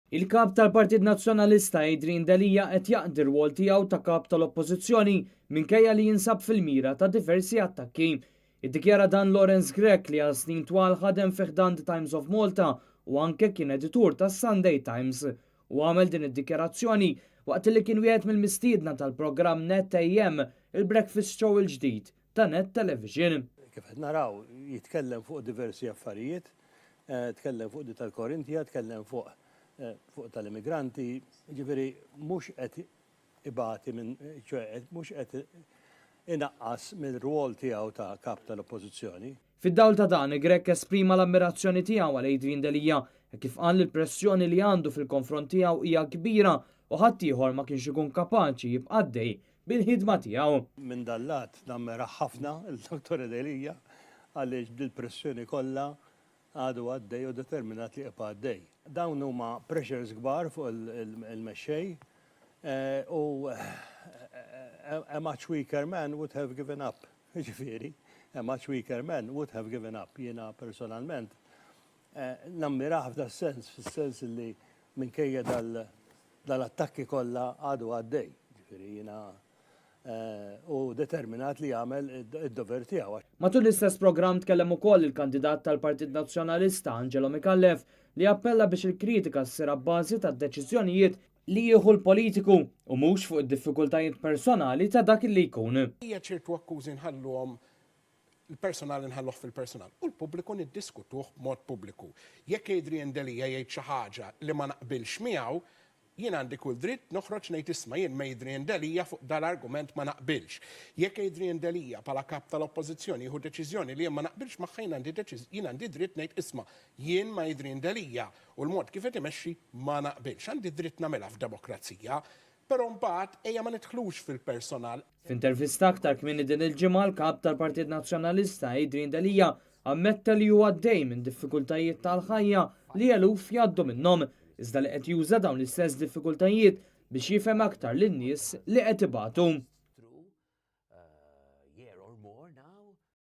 Il-kap tal-Partit Nazzjonalista Adrian Delija qed jaqdi r-rwol tiegħu ta' kap tal-Oppożizzjoni minkejja li jinsab fil-mira ta' diversi attakki. Iddikjara dan Lawrence Gregg li għal snin twal ħadem fih dan The Times of Malta u anke kien editur tas Sunday Times u għamel din id-dikjarazzjoni waqt li kien wieħed mill-mistiedna tal-programm Net AM il-Breakfast Show il-ġdid ta' Net Television. Kif qed naraw jitkellem fuq diversi affarijiet, tkellem fuq di tal-Korintja, tkellem fuq tal-immigranti, ġifieri mhux qed ibati minn mhux qed inaqqas mill-rwol tiegħu ta' kap tal-Oppożizzjoni. Fid-dawl ta' dan, Gregg esprima l-ammirazzjoni tiegħu għal Adrian Delija kif qal l-pressjoni li għandu fil-konfront tiegħu hija kbira u ħadd ieħor ma kienx ikun kapaċi jibqa' għaddej bil-ħidma tiegħu. Minn dallat nammera ħafna il-Dr. Delija għaliex bil-pressjoni kollha għadu għaddej u determinat li jibqa' għaddej. Dawn huma pressures kbar fuq il-mexxej u a much weaker man would have given up. Ġifieri, a much weaker man would have given up. Jiena personalment nammiraħ f'da sens, fis-sens li minkejja dal-attakki kollha għadu għaddej. Ġifieri jiena u determinat li jagħmel id-dover tiegħu. Matul l-istess programm tkellem ukoll il-kandidat tal-Partit Nazzjonalista Angelo Mikallef li appella biex il-kritika ssir abbażi tad-deċiżjonijiet li jieħu l-politiku u mhux fuq id-diffikultajiet personali ta' dak li jkun. Hija ċertu akkużi nħalluhom il-personal nħalluh fil-personal u l-pubbliku niddiskutuh b'mod pubbliku. Jekk Adrian Delija jgħid xi ħaġa li ma naqbilx miegħu, jien għandi kull dritt noħroġ ngħid isma' jien ma' Adrian Delija fuq dal-argument ma naqbilx. Jekk Adrian Delija bħala kap tal-Oppożizzjoni jieħu deċiżjoni li jien ma naqbilx magħha jien għandi dritt ngħid isma' jien ma' Adrian Delija u l-mod kif qed imexxi ma naqbilx. Għandi dritt nagħmilha f'demokrazija, però mbagħad ejja ma nidħlux fil-personal. F'intervista aktar kmieni din il-ġimgħa l-kap tal-Partit Nazzjonalista Adrian Delija ammetta li huwa għaddej minn diffikultajiet tal-ħajja li eluf jgħaddu minnhom iżda li qed juża dawn l-istess diffikultajiet biex jifhem aktar lin-nies li qed ibatu.